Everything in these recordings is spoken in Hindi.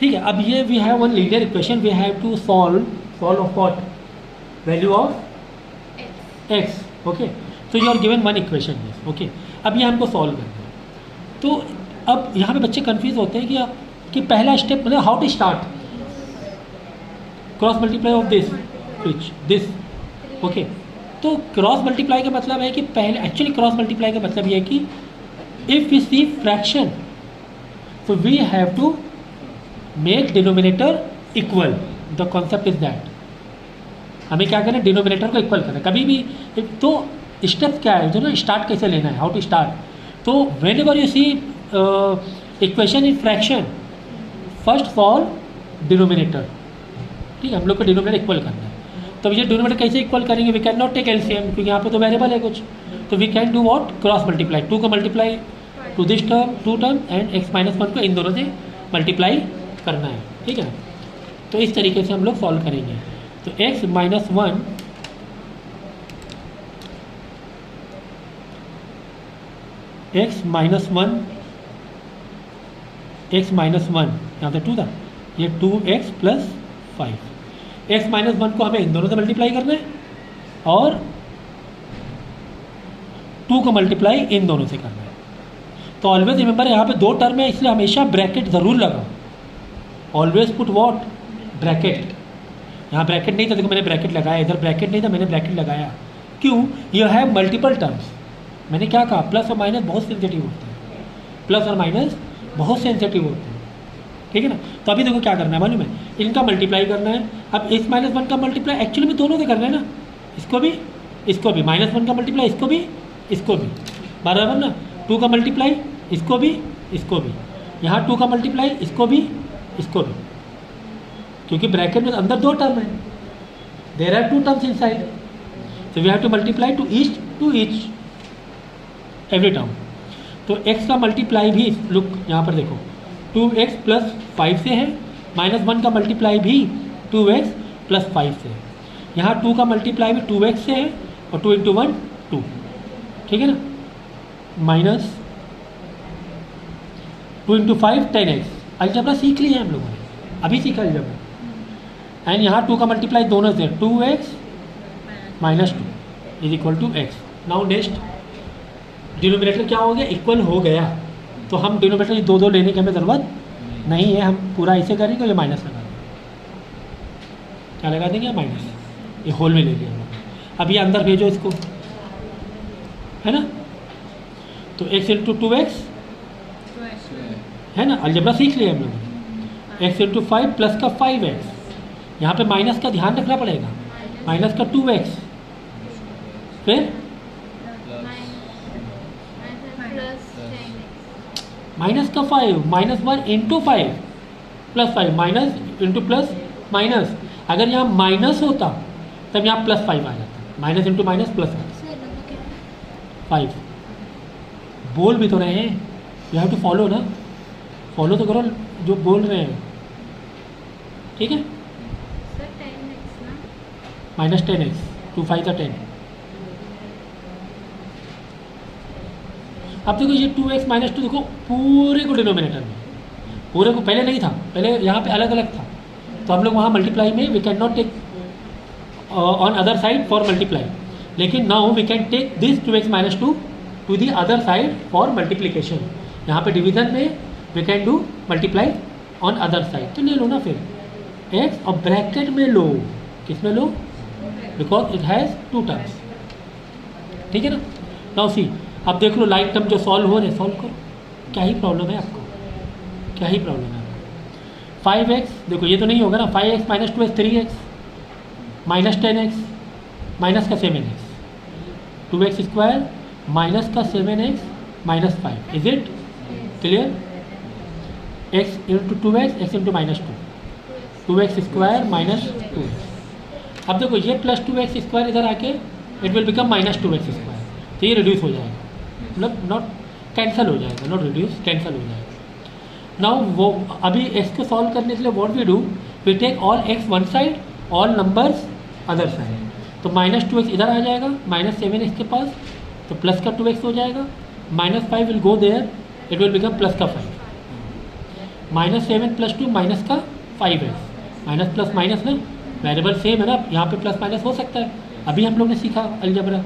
ठीक है, अब ये we have one linear equation, we have to solve of what, value of X. Okay, तो you are given one equation this. Okay, अब ये हमको सॉल्व करना है। तो अब यहाँ पे बच्चे कंफ्यूज होते हैं कि पहला स्टेप मतलब how to start cross multiply of this which this. Okay, तो क्रॉस मल्टीप्लाई का मतलब है कि पहले एक्चुअली क्रॉस मल्टीप्लाई का मतलब ये है कि if we see fraction so we have to make denominator equal, the concept is that हमें क्या करना है, डिनोमिनेटर को इक्वल करना है कभी भी। तो स्टेप क्या है, जो ना स्टार्ट कैसे लेना है, हाउ टू स्टार्ट। तो whenever you see equation in fraction, first solve denominator. ठीक है, हम लोग को डिनोमिनेटर इक्वल करना है। तो ये डिनोमिनेटर कैसे इक्वल करेंगे, we can not take LCM क्योंकि यहाँ पे तो वेरिएबल है कुछ। तो we can do what, cross multiply, 2 का multiply to this term, 2 term and x minus 1 को इन दोनों से मल्टीप्लाई करना है। ठीक है, तो इस तरीके से हम लोग सॉल्व करेंगे। तो x माइनस 1 यहाँ पे 2 था, ये 2x प्लस 5। x माइनस 1 को हमें इन दोनों से मल्टीप्लाई करना है और 2 को मल्टीप्लाई इन दोनों से करना है। तो ऑलवेज रिमेंबर यहाँ पे 2 टर्म है इसलिए हमेशा ब्रैकेट ज़रूर लगाओ। Always put what, bracket. यहाँ ब्रैकेट नहीं था, देखो मैंने ब्रैकेट लगाया, इधर ब्रैकेट नहीं था मैंने ब्रैकेट लगाया। क्यों, यू हैव मल्टीपल टर्म्स। मैंने क्या कहा, प्लस और माइनस बहुत सेंसिटिव होते हैं, प्लस और माइनस बहुत सेंसिटिव होते हैं। ठीक है ना, तो अभी देखो क्या करना है मालूम है, इनका मल्टीप्लाई करना है। अब x माइनस 1 का मल्टीप्लाई एक्चुअली में दोनों से करना है ना, इसको भी इसको भी, माइनस 1 का मल्टीप्लाई इसको भी बराबर ना, 2 का मल्टीप्लाई इसको भी, यहाँ 2 का मल्टीप्लाई इसको भी, क्योंकि ब्रैकेट में अंदर 2 टर्म है, there are 2 terms inside, so we have to multiply to each every term. तो x का मल्टीप्लाई भी, लुक यहाँ पर देखो 2x प्लस 5 से है, माइनस 1 का मल्टीप्लाई भी 2x प्लस 5 से है, यहाँ 2 का मल्टीप्लाई भी 2x से है और 2 इंटू 1 2। ठीक है ना, माइनस 2 इंटू 5 10x। अलजबरा सीख लिया है हम लोगों ने, अभी सीखा अलजबरा। एंड यहाँ 2 का मल्टीप्लाई दोनों से 2x minus 2 is equal to x। Now next denominator क्या हो गया, इक्वल हो गया। तो हम डिनोमिनेटर 2 लेने की हमें ज़रूरत नहीं है, हम पूरा ऐसे करेंगे और ये माइनस लगा देंगे। क्या लगा देंगे, माइनस, ये होल में ले लिया हम लोग। अब ये अंदर भेजो इसको, है ना, तो x इंटू 2x है ना, अलजबरा सीख लिया हम लोग। x इंटू 5 प्लस का 5x, यहाँ पे माइनस का ध्यान रखना पड़ेगा, माइनस का 2x, फिर माइनस का 5, minus 1 into 5 plus 5, minus into plus minus. अगर यहाँ माइनस होता तब यहाँ प्लस 5 आ जाता, माइनस इंटू माइनस प्लस 5। बोल भी तो रहे हैं, यू हैव टू फॉलो ना, फॉलो तो करो जो बोल रहे हैं। ठीक है, माइनस 10x, 2 5 का 10। अब देखो ये 2x माइनस 2 देखो पूरे को डिनोमिनेटर में, पूरे को पहले नहीं था, पहले यहाँ पे अलग अलग था। तो हम लोग वहाँ मल्टीप्लाई में we can not take on other side for multiply, लेकिन now we can take this 2x minus 2 to the other side for multiplication. यहाँ पे डिवीजन में we can do multiply on other side. तो ले लो ना फिर x और ब्रैकेट में लो, किस में लो, बिकॉज इट हैज़ 2 टर्म्स। ठीक है ना, नाउ सी अब देख लो लाइन टर्म जो सॉल्व हो रहे, सॉल्व करो। क्या ही प्रॉब्लम है आपको, क्या ही प्रॉब्लम है आपको। 5x देखो ये तो नहीं होगा ना, 5x minus 2x 3x minus 10x minus का 7x, 2x स्क्वायर माइनस का 7x minus 5। Is it clear, x into 2x, x into minus 2, 2x square minus 2x। अब देखो ये प्लस 2x स्क्वायर इधर आके it will become minus 2x square, तो ये रिड्यूस हो जाएगा, मतलब नॉट कैंसिल हो जाएगा, नॉट रिड्यूस, कैंसिल हो जाएगा। नाउ वो अभी x को सॉल्व करने के लिए what we do, we take all x one side, all numbers other side. तो माइनस 2x इधर आ जाएगा, माइनस 7x के पास, तो प्लस का 2x हो जाएगा, minus 5 will go there, it will become plus का 5। -7 + 2 माइनस का 5x, माइनस प्लस माइनस ना, वेरिएबल सेम है ना, यहाँ पे प्लस माइनस हो सकता है, अभी हम लोग ने सीखा अलजेब्रा।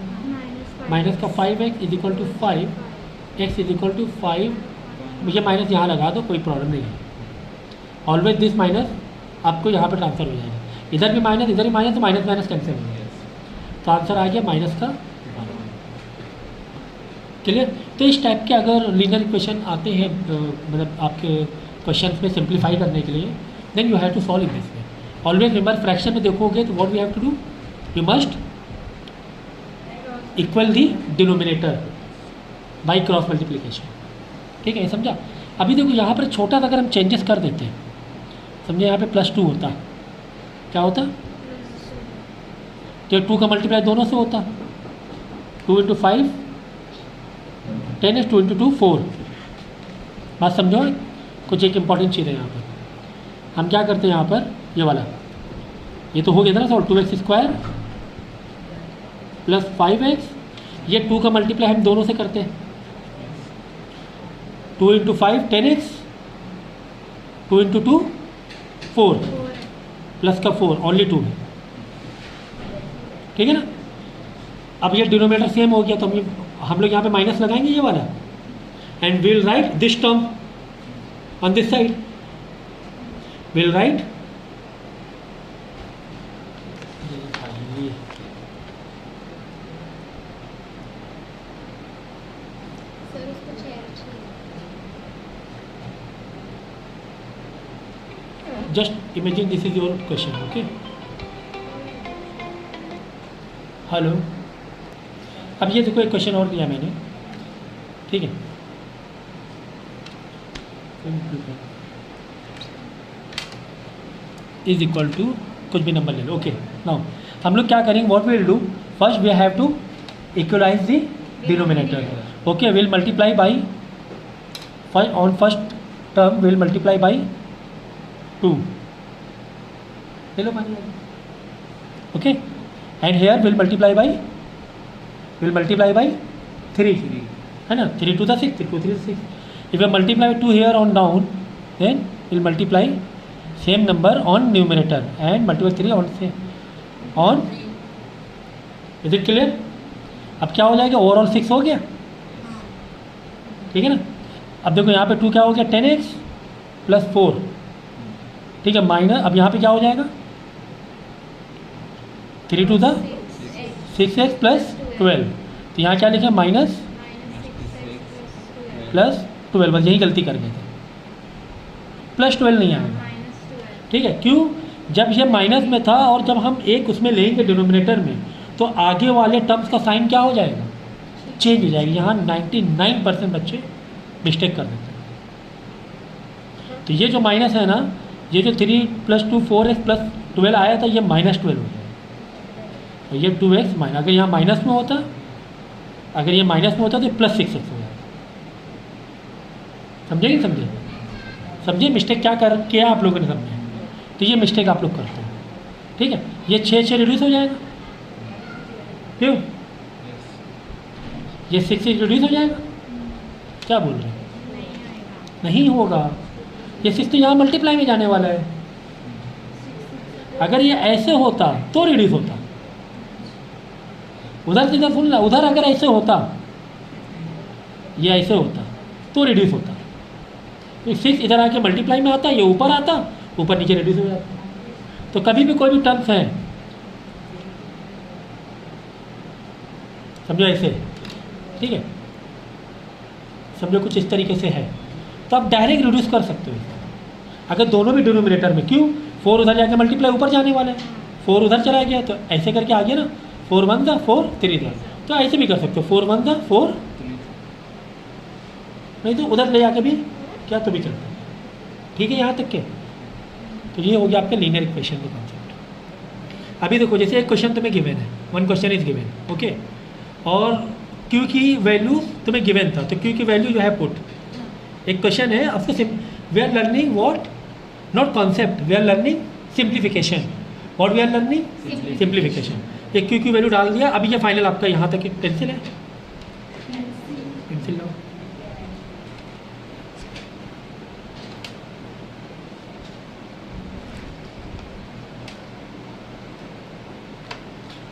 माइनस का 5x is equal to 5, x is equal to 5, मुझे माइनस यहाँ लगा दो, कोई प्रॉब्लम नहीं है। ऑलवेज दिस माइनस आपको यहाँ पे ट्रांसफर हो जाएगा, इधर भी माइनस इधर भी माइनस, तो माइनस माइनस कैंसिल हो जाएगा, तो आंसर आ गया माइनस का। क्लियर। तो इस टाइप के अगर लीनियर इक्वेशन आते हैं मतलब आपके क्वेश्चन में सिंप्लीफाई करने के लिए, then you have to solve in this way. Always remember fraction में देखोगे तो what we have to do, you must equal the denominator by cross multiplication. ठीक है, समझा। अभी देखो यहाँ पर छोटा सा अगर हम चेंजेस कर देते हैं, समझे यहाँ पे +2 होता, क्या होता, तो 2 का मल्टीप्लाई दोनों से होता, 2 × 5 10x, 2 × 2 4। बात समझो, कुछ एक इंपॉर्टेंट चीज़ है यहाँ पर। हम क्या करते हैं यहाँ पर, ये वाला, ये तो हो गया था ना सॉल्व, 2x² + 5x, ये 2 का मल्टीप्लाई हम दोनों से करते हैं, 2 × 5 10x, 2 × 2 4, प्लस का 4 ओनली 2 है, ठीक है ना। अब ये डिनोमिनेटर सेम हो गया, तो हम लोग यहाँ पे माइनस लगाएंगे ये वाला, and will write this term on this side, will write just imagine this is your question, okay. Hello, अब ये देखो एक क्वेश्चन और दिया मैंने, ठीक है, इज इक्वल टू कुछ भी नंबर ले लो, ओके। नाउ हम लोग क्या करेंगे, what we'll do, first we have to equalize the denominator, okay. We'll multiply by on first term we'll multiply by 2, ले लो पानी, okay, and here we'll multiply by 3, है ना, 3 × 2 = 6, 3 × 2 = 6। If you multiply 2 here on down, then we'll multiply same number on numerator and multiply 3 on, is it clear. अब क्या हो जाएगा, ओवरऑल 6 हो गया, ठीक है ना। अब देखो यहाँ पे 2 क्या हो गया, 10x + 4, ठीक है, माइनस, अब यहाँ पे क्या हो जाएगा, 3 × 2 = 6x + 12, तो यहाँ क्या लिखे, माइनस +12, बस यही गलती कर गए थे, +12 नहीं आएगा, ठीक है। क्यों, जब ये माइनस में था और जब हम एक उसमें लेंगे डिनोमिनेटर में, तो आगे वाले टर्म्स का साइन क्या हो जाएगा, चेंज हो जाएगी। यहाँ 99% बच्चे मिस्टेक कर देते हैं। तो ये जो माइनस है ना, ये जो 3 + 2 4x + 12 आया था, ये -12 हो जाएगा, तो ये 2x माइनस, अगर यहाँ माइनस में होता, अगर ये माइनस में होता तो +6x हो जाता। समझे नहीं समझे, समझे मिस्टेक क्या कर किया आप लोगों ने, समझे, तो ये मिस्टेक आप लोग करते हैं, ठीक है। ये 6 रिड्यूस हो जाएगा, क्यों, ये 6 रिड्यूस हो जाएगा, क्या बोल रहे हैं, नहीं होगा, ये 6 तो यहाँ मल्टीप्लाई में जाने वाला है। अगर ये ऐसे होता तो रिड्यूस होता, उधर से इधर सुन ला, उधर अगर ऐसे होता, ये ऐसे होता तो रिड्यूस होता, 6 इधर आके मल्टीप्लाई में आता, ये ऊपर आता, ऊपर नीचे रिड्यूस हो जाता। तो कभी भी कोई भी टर्म्स है, समझो ऐसे, ठीक है, समझो कुछ इस तरीके से है, तो आप डायरेक्ट रिड्यूस कर सकते हो अगर दोनों भी डिनोमिनेटर में। क्यों, 4 उधर जाके मल्टीप्लाई ऊपर जाने वाला है, 4 उधर चला गया, तो ऐसे करके आ गया ना, 4 × 1 = 4, 3 इधर, तो ऐसे भी कर सकते हो, 4 × 1 = 4, नहीं तो उधर ले जाके भी क्या तो भी चलता है, ठीक है, यहाँ तक के। तो ये हो गया आपके लीनियर इक्वेशन का कॉन्सेप्ट। अभी देखो, जैसे एक क्वेश्चन तुम्हें गिवन है, 1 क्वेश्चन इज गिवन, ओके, और क्यू की वैल्यू तुम्हें गिवन था, तो क्यू की वैल्यू जो है पुट, एक क्वेश्चन है, of course we are learning what, not concept, we are learning simplification, what we are learning simplification. ये क्यू की वैल्यू डाल दिया, अभी ये फाइनल आपका यहाँ तक एक पेंसिल है, पेंसिल लो,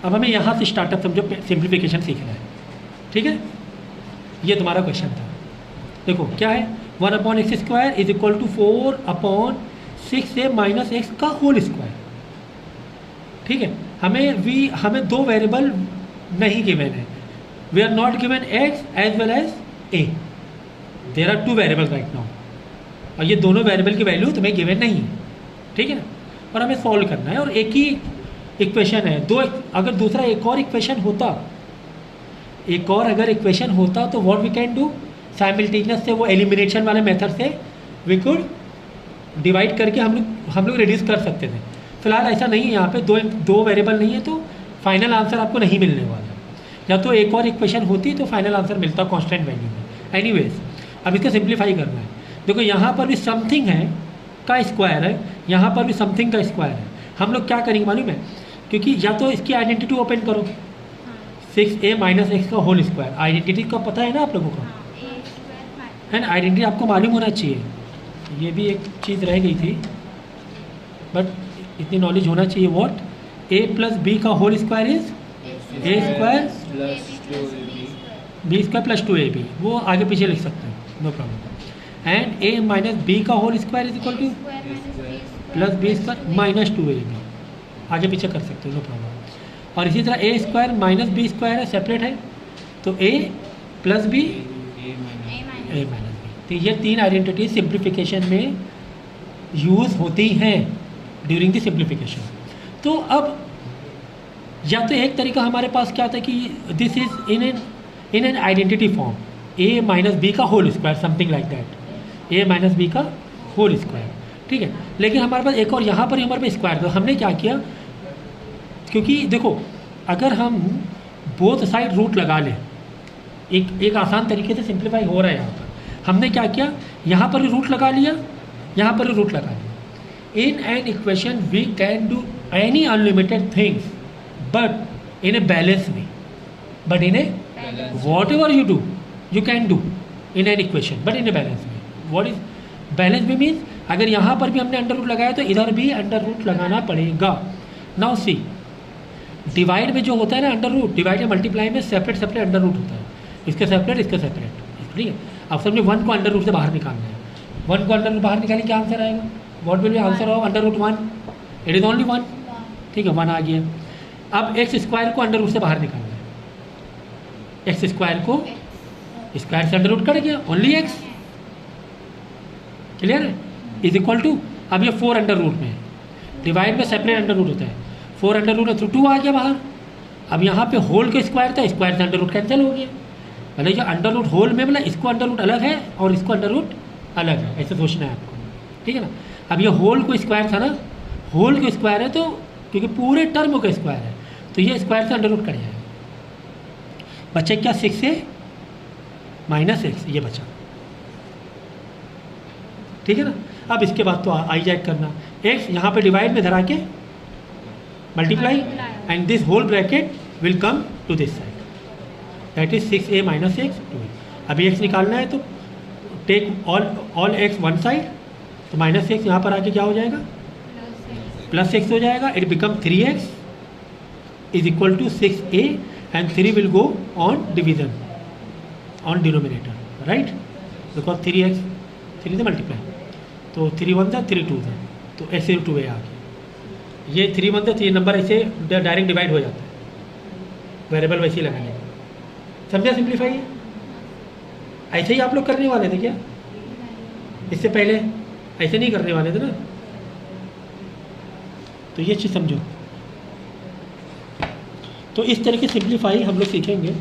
अब हमें यहाँ से स्टार्टअप समझो सिंप्लीफिकेशन सीखना है, ठीक है। ये तुम्हारा क्वेश्चन था। देखो क्या है, 1/x² is equal to 4/6a minus x का होल स्क्वायर, ठीक है। हमें दो वेरिएबल नहीं गिवन है, we are not given x as well as a, there are 2 variable right now, और ये दोनों वेरिएबल की वैल्यू तुम्हें गिवन नहीं है, ठीक है ना। और हमें सॉल्व करना है, और एक ही इक्वेशन है, अगर दूसरा एक और इक्वेशन होता तो what we can do, simultaneous से वो एलिमिनेशन वाले मेथड से वी कुड डिवाइड करके हम लोग रिड्यूस कर सकते थे। फिलहाल ऐसा नहीं है, यहाँ पे दो वेरिएबल नहीं है, तो फाइनल आंसर आपको नहीं मिलने वाला। या तो एक और इक्वेशन होती तो फाइनल आंसर मिलता कांस्टेंट वैल्यू में। एनीवेज, अब इसका सिंप्लीफाई करना है। देखो यहाँ पर भी समथिंग है का स्क्वायर है, यहाँ पर भी समथिंग का स्क्वायर है। हम लोग क्या करेंगे मालूम है, क्योंकि या तो इसकी आइडेंटिटी ओपन करो, 6a माइनस एक्स का होल स्क्वायर, आइडेंटिटी का पता है ना आप लोगों को, है ना। आइडेंटिटी आपको मालूम होना चाहिए, ये भी एक चीज़ रह गई थी, बट इतनी नॉलेज होना चाहिए। व्हाट, a प्लस बी का whole square is a square b square plus 2ab, वो आगे पीछे लिख सकते हैं, no problem. And a minus b का whole square is equal to plus b square minus 2ab, आगे पीछे कर सकते हो, नो प्रॉब्लम। और इसी तरह a square minus b square है, सेपरेट है, तो a plus b a minus b। तो ये 3 आइडेंटिटी सिंप्लीफिकेशन में यूज़ होती हैं ड्यूरिंग द सिंप्लीफिकेशन। तो अब या तो एक तरीका हमारे पास क्या था कि this is in an identity form, a minus B का whole square, something like that, a minus B का होल स्क्वायर, ठीक है। लेकिन हमारे पास एक और यहाँ पर हमारे पास स्क्वायर था, हमने क्या किया, क्योंकि देखो अगर हम बोथ साइड रूट लगा लें, एक आसान तरीके से सिंप्लीफाई हो रहा है यहाँ पर। हमने क्या किया, यहाँ पर भी रूट लगा लिया, यहाँ पर भी रूट लगा लिया। In an equation we can do any unlimited things but in a balance way, but in a whatever you do you can do in an equation but in a balance way. What is balance way means, अगर यहाँ पर भी हमने अंडर रूट लगाया तो इधर भी अंडर रूट लगाना पड़ेगा। नाउ सी, डिवाइड में जो होता है ना अंडर रूट, डिवाइड या मल्टीप्लाई में सेपरेट अंडर रूट होता है, इसके सेपरेट इसके सेपरेट, ठीक है। अब समझे 1 को अंडर रूट से बाहर निकालना है, 1 को अंडर रूट बाहर निकालें क्या आंसर आएगा, what will be answer of under root 1, it is only 1, ठीक है, 1 आ गया। अब एक्स स्क्वायर को अंडर रूट से बाहर निकालना है, एक्स स्क्वायर को स्क्वायर से अंडर रूट कट गया, ओनली एक्स, क्लियर है, इज इक्वल टू, अब ये 4 अंडर रूट में है, डिवाइड में सेपरेट अंडर रूट होता है, 4 अंडर रूट है तो 2 आ गया बाहर। अब यहाँ पे होल का स्क्वायर था, स्क्वायर से अंडर रूट कैंसिल हो गया, मतलब ये अंडर रूट होल में, मतलब इसको अंडर रूट अलग है और इसको अंडर रूट अलग है, ऐसे सोचना है आपको, ठीक है ना। अब ये होल को स्क्वायर था ना, होल को स्क्वायर है तो क्योंकि पूरे टर्म का स्क्वायर है तो ये स्क्वायर से अंडर रूट कट जाएगा, बचे क्या 6 से माइनस एक्स, ये बचा, ठीक है ना। अब इसके बाद तो आई जाए करना, एक्स यहाँ पे डिवाइड में धरा के multiply and this whole bracket will come to this side, that is 6a minus x 2a। अभी एक्स निकालना है तो take all x one side, तो माइनस एक्स यहाँ पर आके क्या हो जाएगा, प्लस एक्स हो जाएगा, it become 3x is equal to 6a and 3 will go on division on denominator, right, because 3x 3 से मल्टीप्लाई, तो 3 1 था 3 2 था, तो ऐसे 2a आ गया, ये 3 1 था, तो ये नंबर ऐसे डायरेक्ट डिवाइड हो जाता है, वेरिएबल वैसे ही लगाने का, समझा सिंप्लीफाई। ऐसे ही आप लोग करने वाले थे क्या, इससे पहले ऐसे नहीं करने वाले थे ना, तो ये चीज़ समझो। तो इस तरह की सिंप्लीफाई हम लोग सीखेंगे।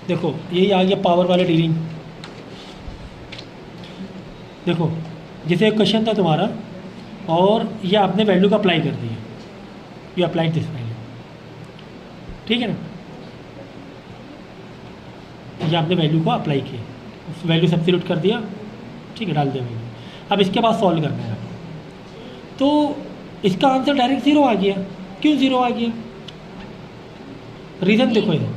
देखो यही आ गया पावर वाले डीलिंग। देखो जैसे एक क्वेश्चन था तुम्हारा और ये आपने वैल्यू का अप्लाई कर दिया, यू अप्लाई दिस वैल्यू, ठीक है ना, ये आपने वैल्यू को अप्लाई किया, उस वैल्यू सब्स्टिट्यूट कर दिया, ठीक है, डाल दिया वैल्यू। अब इसके बाद सॉल्व करना है, तो इसका आंसर डायरेक्ट 0 आ गया। क्यों 0 आ गया, रीज़न देखो इधर,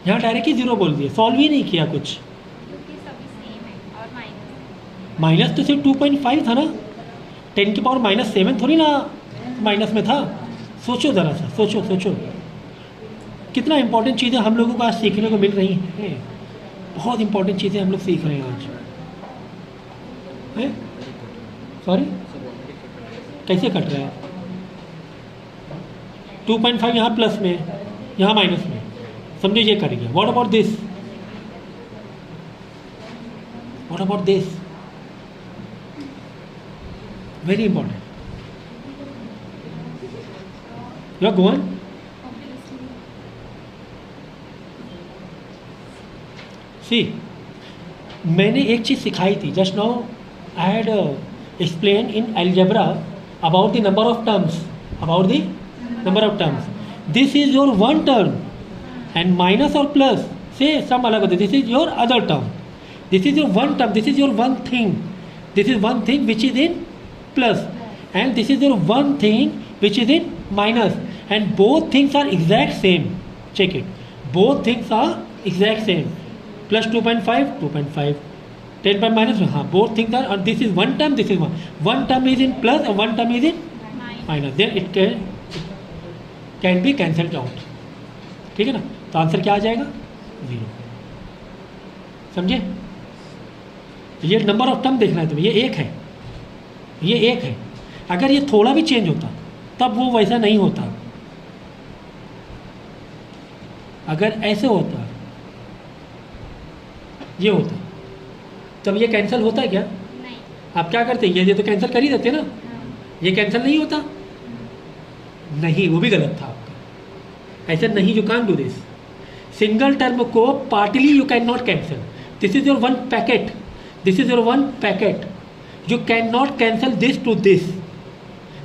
यहाँ डायरेक्ट ही 0 बोल दिया, सॉल्व ही नहीं किया कुछ। क्योंकि सभी सेम है और माइनस। माइनस तो सिर्फ 2.5 था ना, 10 की पावर -7 थोड़ी ना माइनस में था। सोचो ज़रा सा, सोचो सोचो कितना इंपॉर्टेंट चीज़ें हम लोगों को आज सीखने को मिल रही हैं। बहुत इंपॉर्टेंट चीज़ें हम लोग सीख रहे हैं आज। हैं सॉरी, कैसे कट रहा है? 2.5 यहाँ प्लस में, यहाँ माइनस में, समझो ये करेंगे। What about this? What about this? Very important. You are going. See, मैंने एक चीज़ सिखाई थी just now. I had explain in algebra about the number of terms, about the number of terms. This is your one term and minus और प्लस से सम अलग होते। This is your other term, this is your one term, this is your one thing, this is one thing which is in plus, and this is your one thing which is in minus, and both things are exact same. Check it, both things are exact same. Plus 2.5 2.5, 10 by minus, हाँ both things are, and this is one term, this is one term is in plus and one term is in minus, then it can be cancelled out. ठीक है ना? तो आंसर क्या आ जाएगा? 0। समझे? ये नंबर ऑफ टर्म देखना है तुम्हें, ये एक है, ये एक है। अगर ये थोड़ा भी चेंज होता तब वो वैसा नहीं होता। अगर ऐसे होता, ये होता, तब ये कैंसिल होता है क्या? नहीं। आप क्या करते? ये तो कैंसिल कर ही देते ना। ये कैंसिल नहीं होता। नहीं, वो भी गलत था आपका। ऐसे नहीं, you can do this. Single term को partly you can not cancel. This is your one packet, this is your one packet, you can not cancel this to this.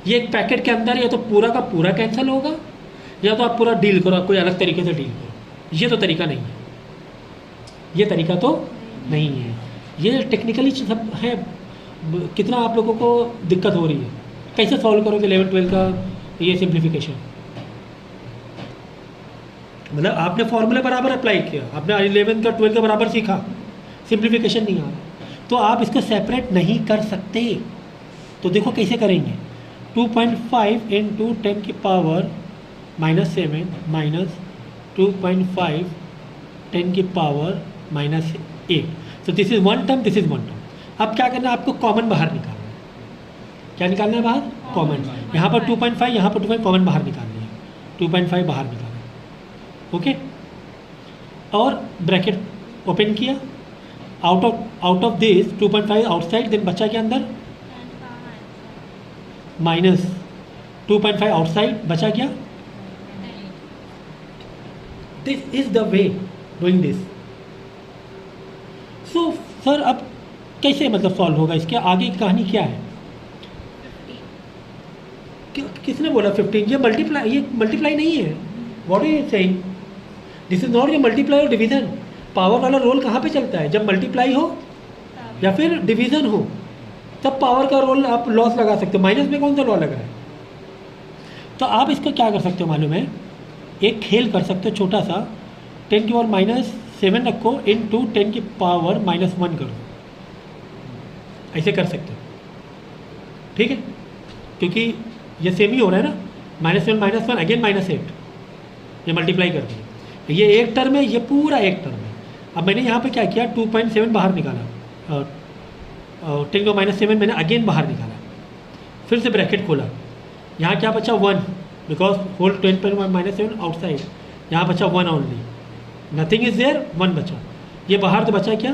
ये एक पैकेट के अंदर या तो पूरा का पूरा कैंसिल होगा, या तो आप पूरा डील करो, आप कोई अलग तरीके से डील करो। ये तो तरीका नहीं है, ये तरीका तो नहीं है। ये टेक्निकली सब है। कितना आप लोगों को दिक्कत हो रही है, कैसे सॉल्व करोगे 11-12 का ये सिंप्लीफिकेशन? मतलब आपने फॉर्मूले बराबर अप्लाई किया, आपने 11 का 12 के बराबर सीखा, सिंप्लीफिकेशन नहीं आ रहा, तो आप इसको सेपरेट नहीं कर सकते। तो देखो कैसे करेंगे। 2.5 इंटू 10 की पावर -7 माइनस 2.5 10 की पावर -8। तो this is one term, this is one term. अब क्या करना है? आपको कॉमन बाहर निकालना है। क्या निकालना है बाहर? कॉमन। यहाँ पर 2.5, यहाँ पर 2.5 कॉमन बाहर निकालनी है। 2.5 बाहर निकालना, ओके। और ब्रैकेट ओपन किया, आउट ऑफ दिस 2.5 आउटसाइड, देन बचा के अंदर माइनस 2.5 आउटसाइड, बचा क्या? This is the way doing this. So sir अब कैसे मतलब सॉल्व होगा? इसके आगे की कहानी क्या है? किसने बोला 15? ये मल्टीप्लाई नहीं है। What are you saying? This is not ये मल्टीप्लाई और डिवीजन। पावर वाला रोल कहाँ पे चलता है? जब मल्टीप्लाई हो या फिर डिवीजन हो, तब पावर का रोल आप लॉस लगा सकते हो। माइनस में कौन सा लॉ लगा है? तो आप इसको क्या कर सकते हो मालूम है? एक खेल कर सकते हो छोटा सा। 10 की पावर -7 रखो, इंटू 10 की पावर -1 करो, ऐसे कर सकते हो। ठीक है, क्योंकि ये सेम ही हो रहा है ना। -7 -1 अगेन -8, ये मल्टीप्लाई कर दिया। ये एक टर्म है, ये पूरा एक टर्म है। अब मैंने यहाँ पे क्या किया? 2.7 बाहर निकाला, 10 की -7 मैंने अगेन बाहर निकाला, फिर से ब्रैकेट खोला। यहाँ क्या बचा? 1, बिकॉज होल 10 पर -7 आउटसाइड, यहाँ बचा 1 ओनली, नथिंग इज देयर, 1 बचा। ये बाहर तो बचा क्या?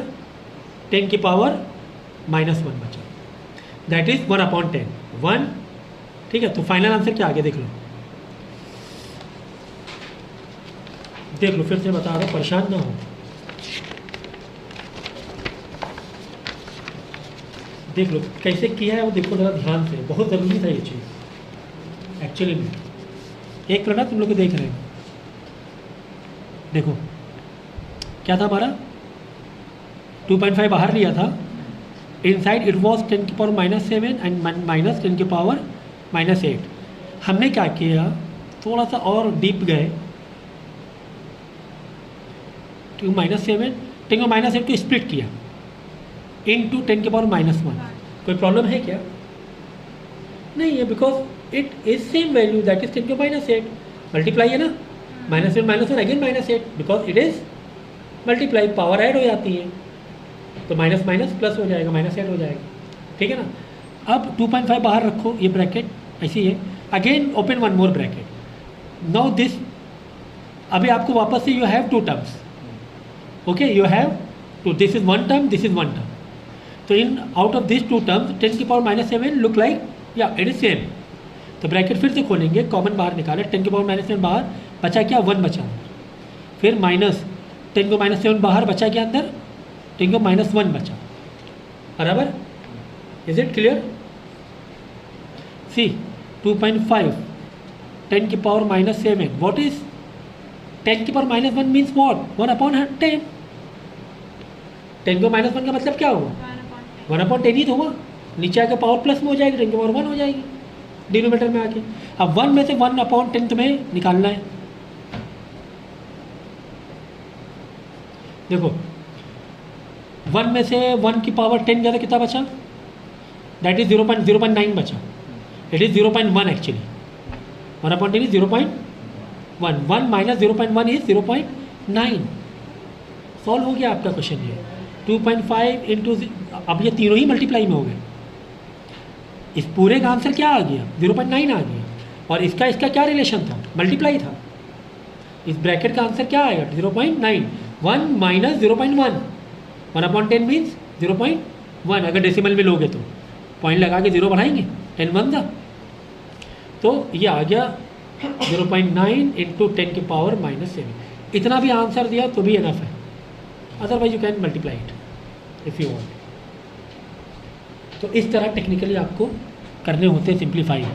10 की पावर -1 बचा, दैट इज 1/10, 1। ठीक है, तो फाइनल आंसर क्या आ गया? देख लो, देख लो, फिर से बता रहा हूँ, परेशान ना हो। देख लो कैसे किया है वो, देखो ज़रा ध्यान से, बहुत ज़रूरी था ये चीज़ एक्चुअली में। एक मिनट, तुम लोग को देख रहे हो, देखो क्या था हमारा? 2.5 बाहर लिया था, इनसाइड इट वॉज 10 की पावर -7 एंड माइनस 10 की पावर -8। हमने क्या किया? थोड़ा सा और डीप गए, टू माइनस 7 10 को माइनस 8 को स्प्लिट किया इन टू 10 के पावर -1। कोई प्रॉब्लम है क्या? नहीं है, because it is same value, that is 10 के -8 मल्टीप्लाई है ना, -1 again -8 because it is multiply, power add हो जाती है तो माइनस माइनस प्लस हो जाएगा, -8 हो जाएगा, ठीक है ना। अब 2.5 बाहर रखो, ये ब्रैकेट ऐसी है, again open one more bracket, now this, अभी आपको वापस से you have two terms, okay, you have two, this is one term, this is one term, तो in out of this two terms 10 की पावर -7 लुक लाइक या इट इज सेम, तो ब्रैकेट फिर से खोलेंगे, कॉमन बाहर निकाले, 10 की पावर -7 बाहर, बचा क्या 1 बचा, फिर माइनस 10 को -7 बाहर, बचा क्या अंदर 10 को -1 बचा, बराबर, इज इट क्लियर? सी 2.5 10 की पावर -7, व्हाट इज 10 की पावर -1 मीन्स व्हाट 1/10, 10 को -1 का मतलब क्या हुआ 1/10 ही तो हुआ, नीचे आके पावर प्लस में हो जाएगी, 10 की पावर 1 हो जाएगी डिनोमिनेटर में आके। अब 1 में से 1/10 तुम्हें निकालना है, देखो 1 में से 1 की पावर 10 गया तो कितना बचा, दैट इज 0.09 बचा, it is 0.1 actually, 1/10 is 0.1, 1 minus 0.1 is 0.9, solve हो गया आपका क्वेश्चन ये। 2.5 इंटू, अब ये तीनों ही मल्टीप्लाई में हो गए, इस पूरे का आंसर क्या आ गया 0.9 आ गया, और इसका इसका क्या रिलेशन था, मल्टीप्लाई था, इस ब्रैकेट का आंसर क्या आएगा 0.9, 1 माइनस 0.1, 1/10 मीन्स 0.1, अगर डेसिमल में लोगे तो पॉइंट लगा के 0 बढ़ाएंगे 10 1 था, तो ये आ गया 0.9 इंटू 10 की पावर -7, इतना भी आंसर दिया तो भी इनफ है, otherwise you can multiply it if you want. तो इस तरह टेक्निकली आपको करने होते हैं सिंप्लीफाई।